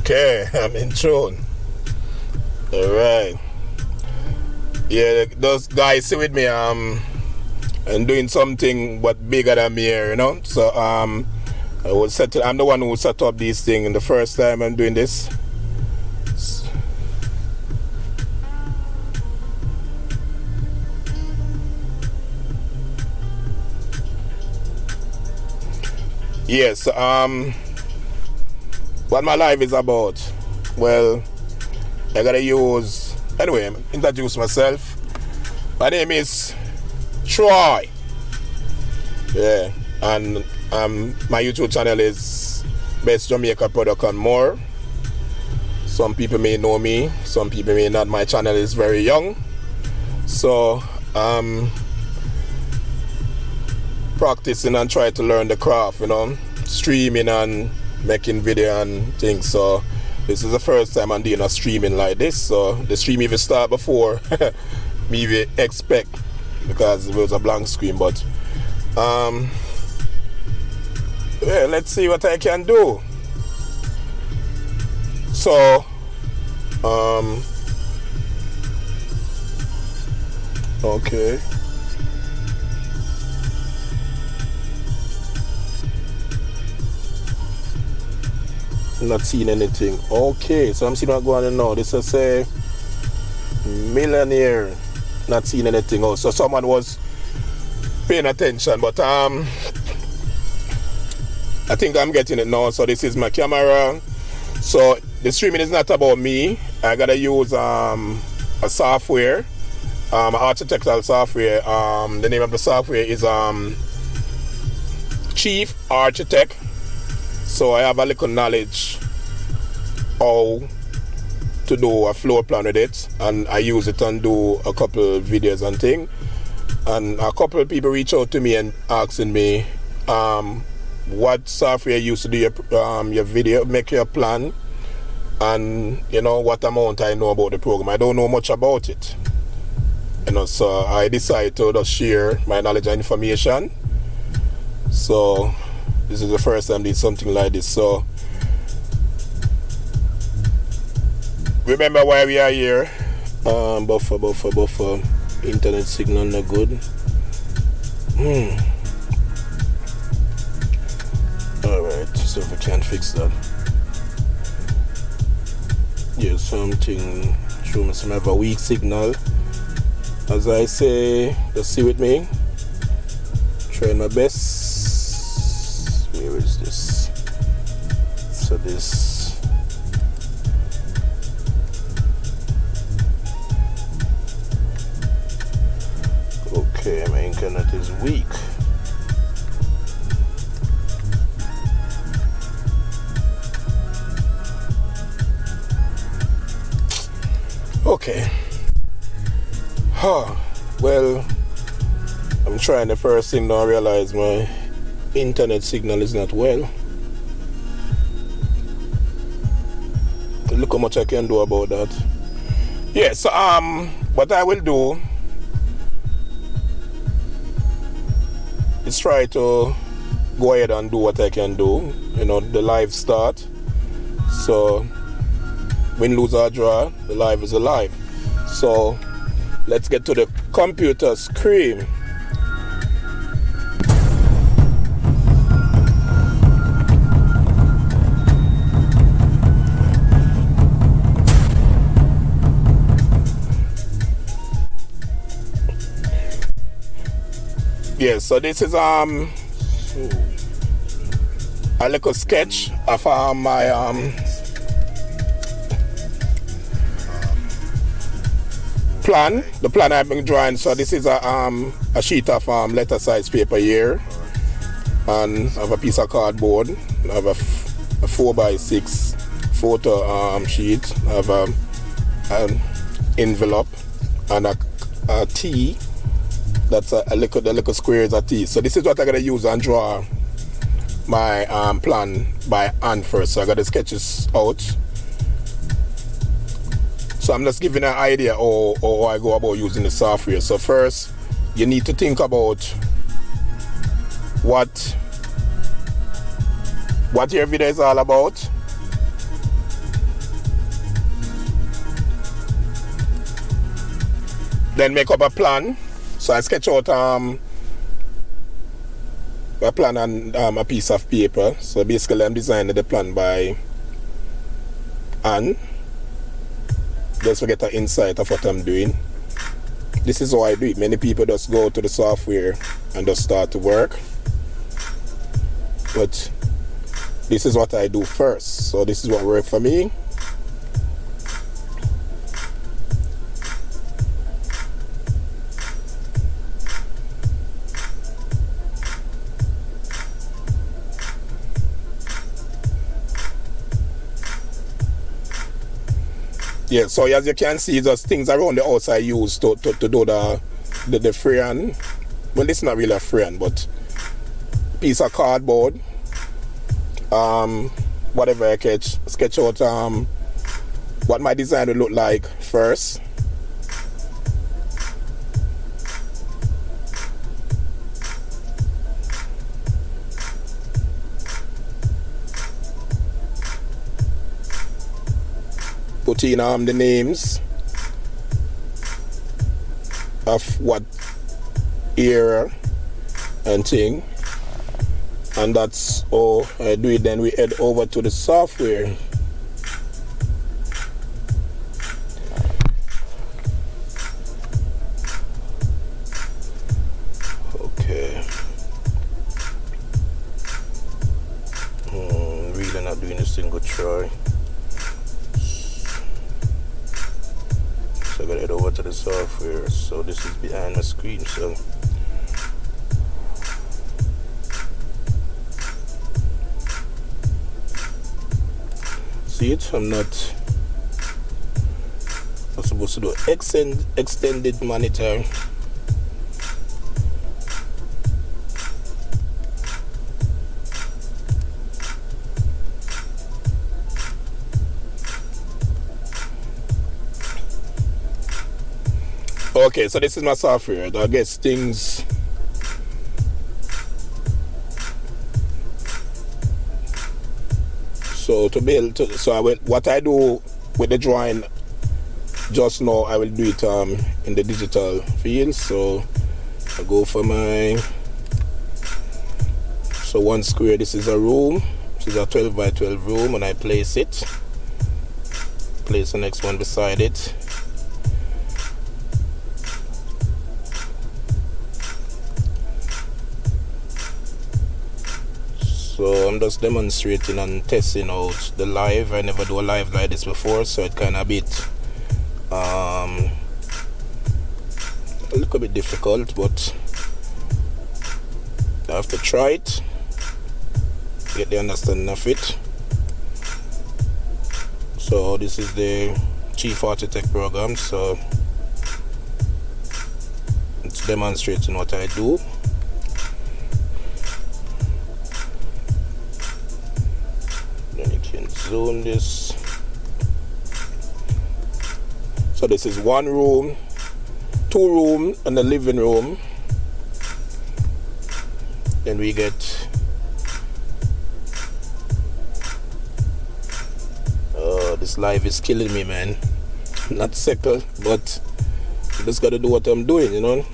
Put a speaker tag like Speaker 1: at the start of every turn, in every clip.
Speaker 1: Okay, I'm in tune. Alright. Yeah, those guys see with me and doing something but bigger than me here, you know. So I'm the one who set up these things the first time I'm doing this. Yes, what my life is about. Well, I gotta introduce myself. My name is Troy. Yeah, and my YouTube channel is Best Jamaica Product and More. Some people may know me, some people may not. My channel is very young, so practicing and try to learn the craft, you know, streaming and making video and things. So this is the first time I'm doing a streaming like this, so the stream even start before me even expect, because it was a blank screen. But yeah, let's see what I can do. So okay, not seeing anything. Okay, so I'm seeing what's going on now. This is a millionaire. Not seeing anything else. So someone was paying attention, but I think I'm getting it now. So this is my camera. So the streaming is not about me. I gotta use a software, architectural software. The name of the software is Chief Architect. So I have a little knowledge how to do a floor plan with it, and I use it and do a couple videos and things. And a couple of people reach out to me and asking me what software you use to do your video, make your plan, and you know what amount I know about the program. I don't know much about it, you know, so I decided to just share my knowledge and information. So this is the first time I did something like this. So remember why we are here. Buffer. Internet signal not good. Alright, so if we can't fix that. Yeah, something show me some have a weak signal. As I say, just see with me. Trying my best. Where is this? So this. Okay, my internet is weak. Okay. Well, I'm trying the first thing now. I realize my internet signal is not well. Look how much I can do about that. Yeah, so what I will do is try to go ahead and do what I can do. You know, the live start. So win, lose or draw, the live is alive. So let's get to the computer screen. Yeah, so this is a little sketch of my plan. The plan I've been drawing. So this is a sheet of letter size paper here, and I have a piece of cardboard. I have a 4x6 photo sheet. I have an envelope and a T. That's the little squares of T. So this is what I'm gonna use and draw my plan by hand first. So I got the sketches out. So I'm just giving an idea how I go about using the software. So first, you need to think about what your video is all about. Then make up a plan. So I sketch out a plan on a piece of paper. So basically I'm designing the plan by hand. Just to get an insight of what I'm doing. This is how I do it. Many people just go to the software and just start to work. But this is what I do first. So this is what worked for me. Yeah, so as you can see, there's things around the house I use to do the freehand. Well, it's not really a freehand, but piece of cardboard. Whatever I sketch out what my design will look like first. Put in the names of what era and thing, and that's how I do it. Then we head over to the software. Okay. Really not doing a single try. So I gotta head over to the software. So this is behind my screen. So see it? I'm supposed to do extended monitor. Okay, so this is my software. I guess things. So to build, what I do with the drawing just now, I will do it in the digital field. So I go for one square. This is a room. This is a 12 by 12 room, and I place it. Place the next one beside it. So I'm just demonstrating and testing out the live. I never do a live like this before, so it kind of a bit a little bit difficult, but I have to try it, get the understanding of it. So this is the Chief Architect program, so it's demonstrating what I do. Zoom this. So this is one room, 2 room, and the living room. Then we get this live is killing me, man. Not second, but I just gotta do what I'm doing, you know.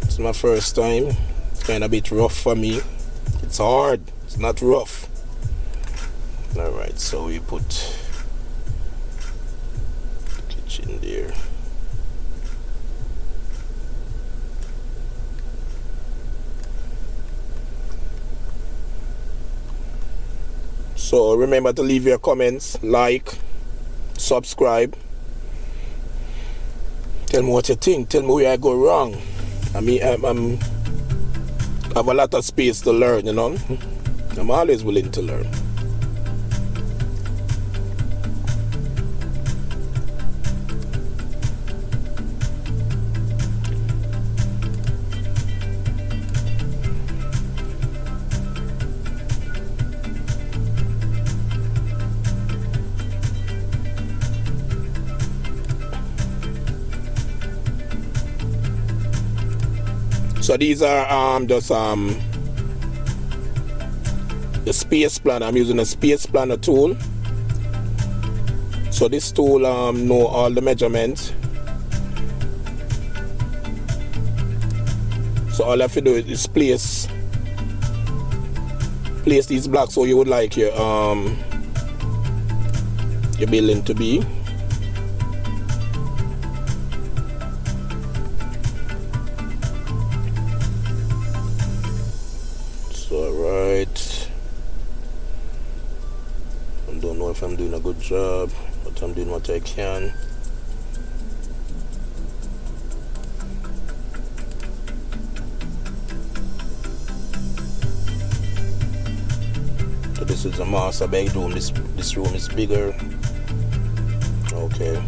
Speaker 1: It's my first time. It's kind of a bit rough for me. It's hard. It's not rough. Alright, so we put the kitchen there. So remember to leave your comments, like, subscribe. Tell me what you think. Tell me where I go wrong. I mean, I have a lot of space to learn, you know. I'm always willing to learn. So these are just the space planner. I'm using a space planner tool. So this tool know all the measurements So all I have to do is place these blocks so you would like your building to be. So right, I don't know if I'm doing a good job, but I'm doing what I can. So this is a master bedroom. This room is bigger. Okay,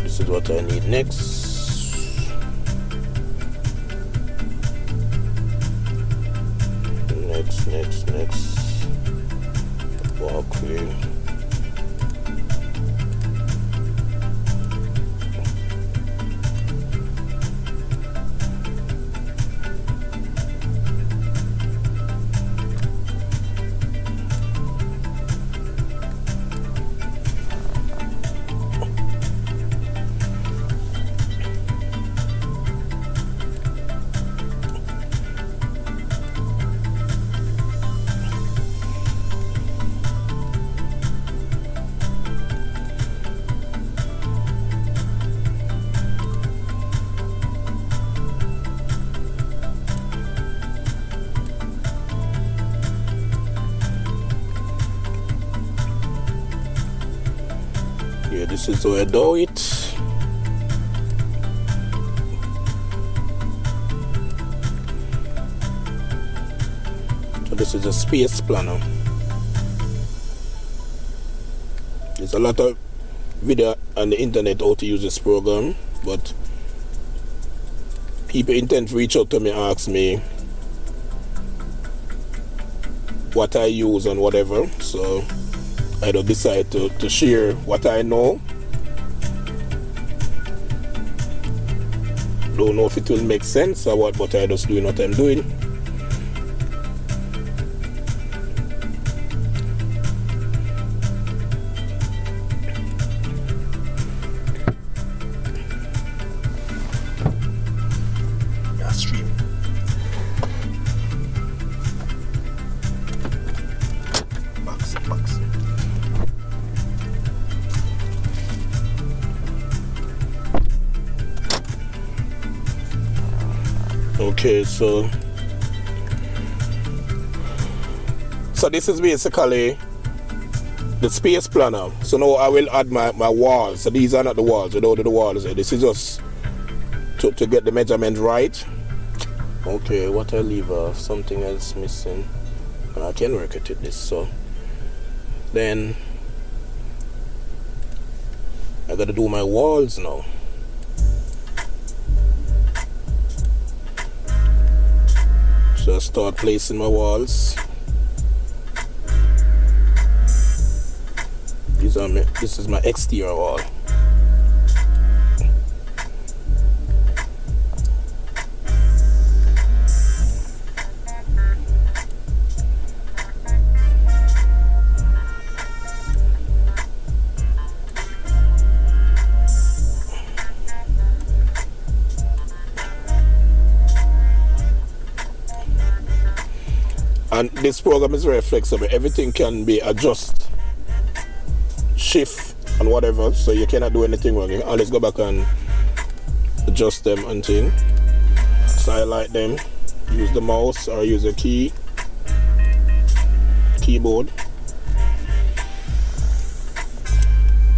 Speaker 1: this is what I need next. Next. Walkway. Yeah, this is how I do it. So this is a space planner. There's a lot of video on the internet how to use this program, but people intend to reach out to me, ask me what I use and whatever. So I don't decide to share what I know. Don't know if it will make sense or what, but I just doing what I'm doing. Yeah, stream. Box. Okay, so this is basically the space planner. So now I will add my walls. So these are not the walls, you know, the walls. This is just to get the measurement right. Okay, what I leave off, something else missing. I can work it with this. So then I gotta do my walls now. So I start placing my walls. This is my exterior wall. And this program is very flexible. Everything can be adjusted, shift and whatever, so you cannot do anything wrong. You always go back and adjust them and thing. So I like them. Use the mouse or use a keyboard.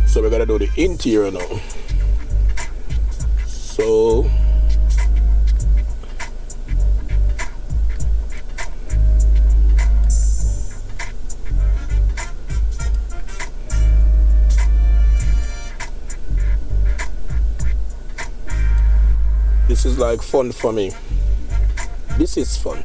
Speaker 1: So we're gonna do the interior now. So this is like fun for me. This is fun.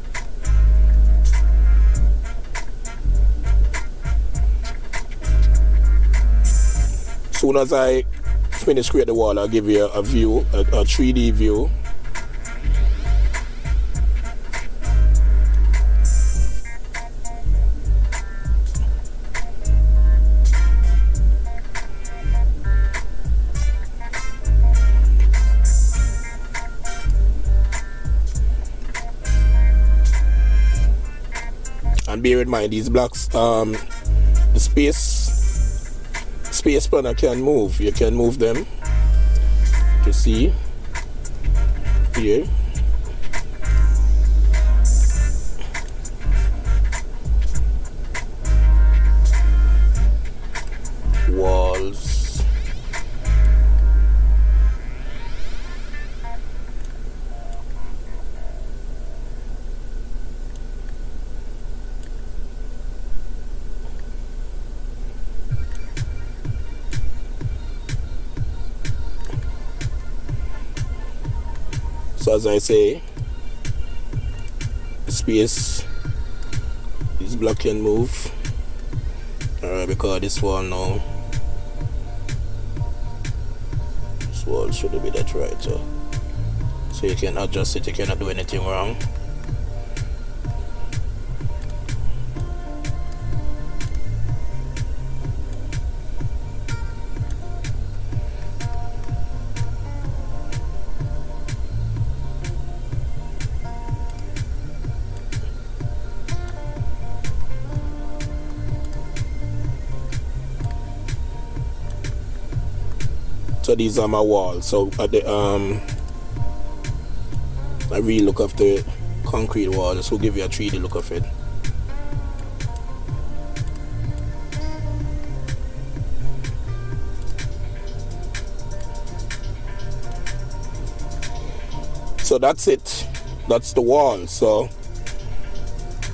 Speaker 1: Soon as I finish create the wall, I'll give you a view, a 3D view. And bear in mind these blocks, the space spanner can move. You can move them to see here. Walls. So as I say, the space, this block can move. Alright, because this wall now, this wall should be that right, so you can adjust it, you cannot do anything wrong. So these are my walls. So at the I really look of the concrete walls, will give you a 3D look of it. So that's it. That's the wall. So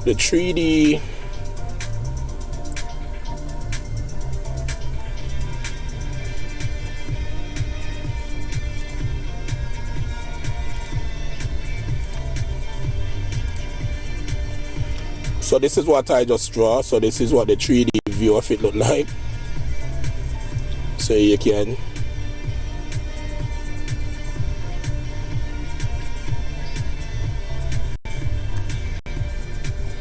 Speaker 1: the 3D So this is what I just draw. So this is what the 3D view of it look like. So you can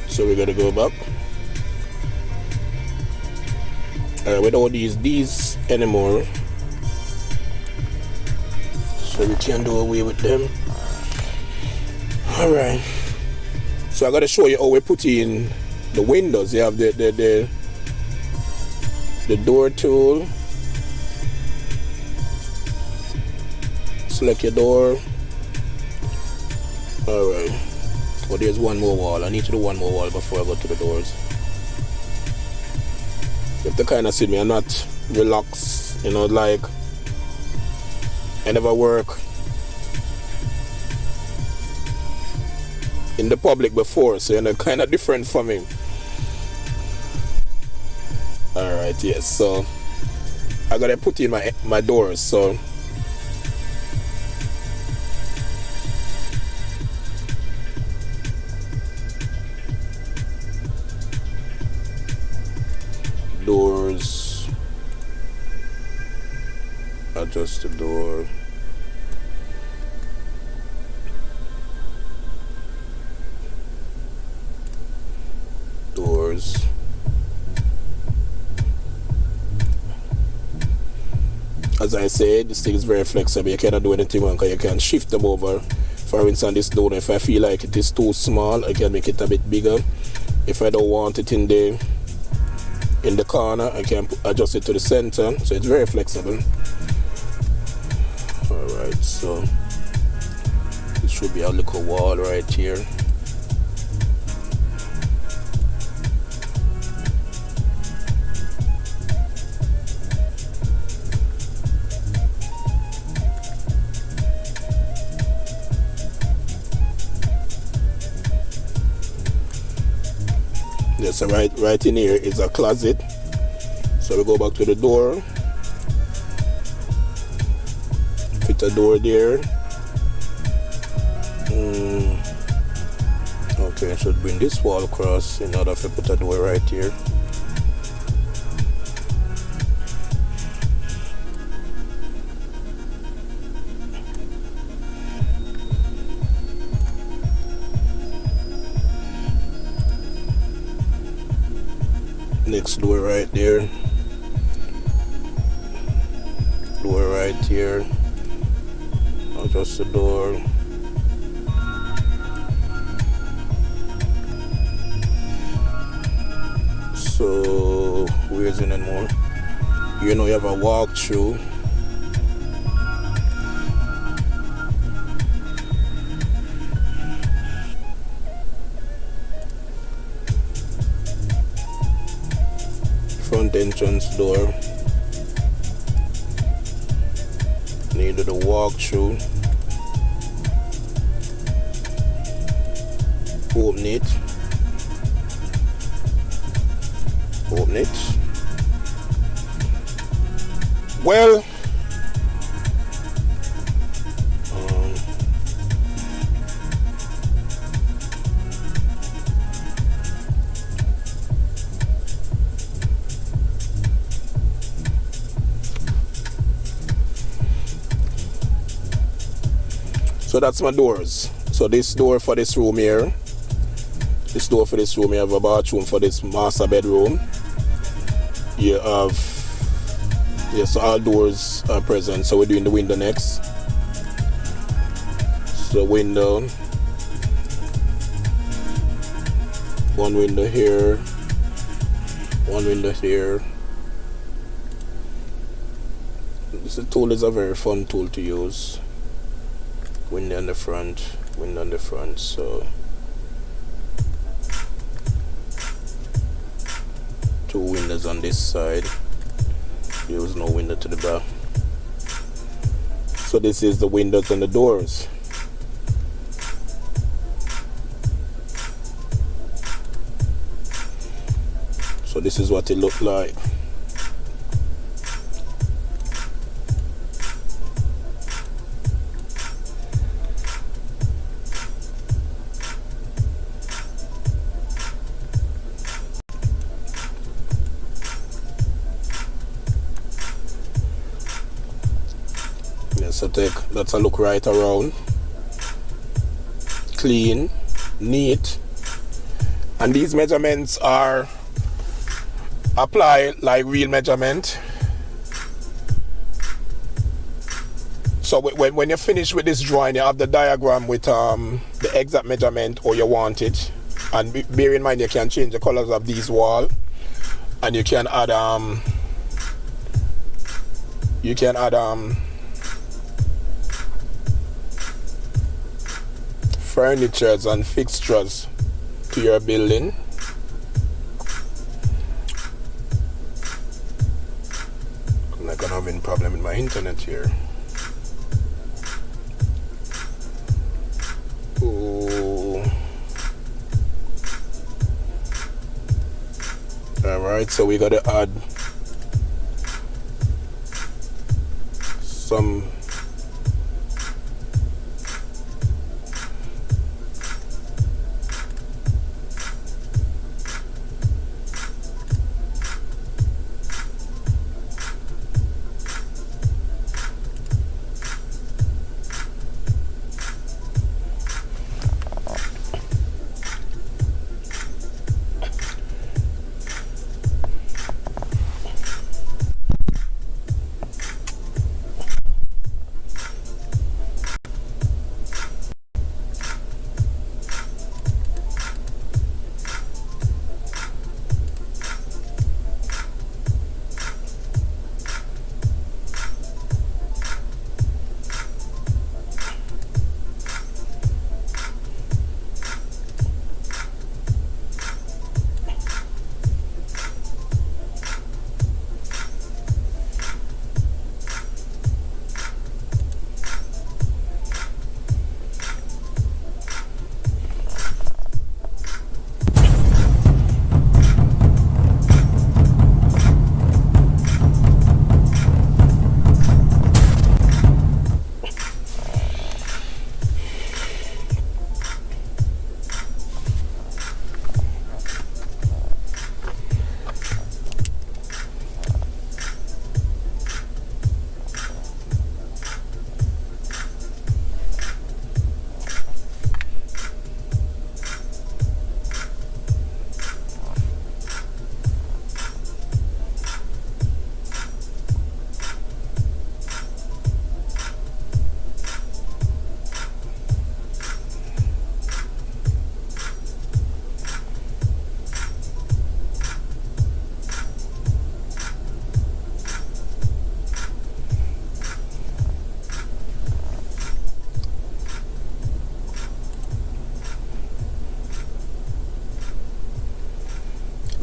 Speaker 1: so we're gonna go back. Alright, we don't use these anymore. So we can do away with them. Alright. So I gotta show you how we put in the windows. You have the door tool. Select your door. Alright. Well, there's one more wall. I need to do one more wall before I go to the doors. You have to kind of see me. I'm not relaxed, you know, like I never work in the public before, so you know, kind of different for me. Alright, yes, so I gotta put in my doors. So doors, adjust the door. Doors. As I said, this thing is very flexible. You cannot do anything wrong because you can shift them over. For instance, this door, if I feel like it is too small, I can make it a bit bigger. If I don't want it in the corner, I can adjust it to the center. So it's very flexible. Alright, so this should be a little wall right here. Yeah, so right in here is a closet. So we go back to the door. Fit a door there. Okay, I should bring this wall across in order to put a door right here. Next door right there. Door right here. Adjust the door. So where's in anymore? You know, you have a walkthrough. Front entrance door. Needed a walkthrough. Open it. Open it. Well, so that's my doors. So this door for this room here. This door for this room, you have a bathroom for this master bedroom. You have, yes, all doors are present. So we're doing the window next. So window. One window here. One window here. This tool is a very fun tool to use. Window on the front, window on the front, so two windows on this side. There was no window to the back. So this is the windows and the doors. So this is what it looked like. So that's a look right around. Clean, neat. And these measurements are applied like real measurement. So when you finish with this drawing, you have the diagram with the exact measurement or you want it. And bear in mind, you can change the colors of these walls, and you can add furnitures and fixtures to your building. I'm not gonna have any problem with my internet here. Ooh. Alright, so we gotta add some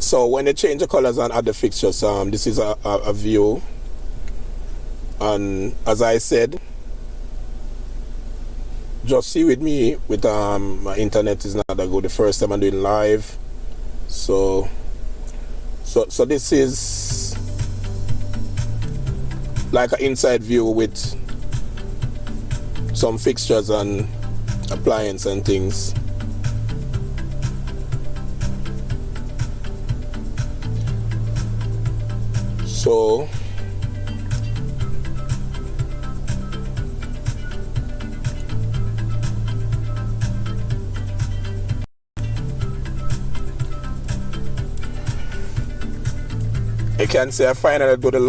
Speaker 1: So when you change the colors and add the fixtures, this is a view, and as I said, just see with me with my internet is not that good. The first time I'm doing live, so this is like an inside view with some fixtures and appliance and things. So you can say I finally do the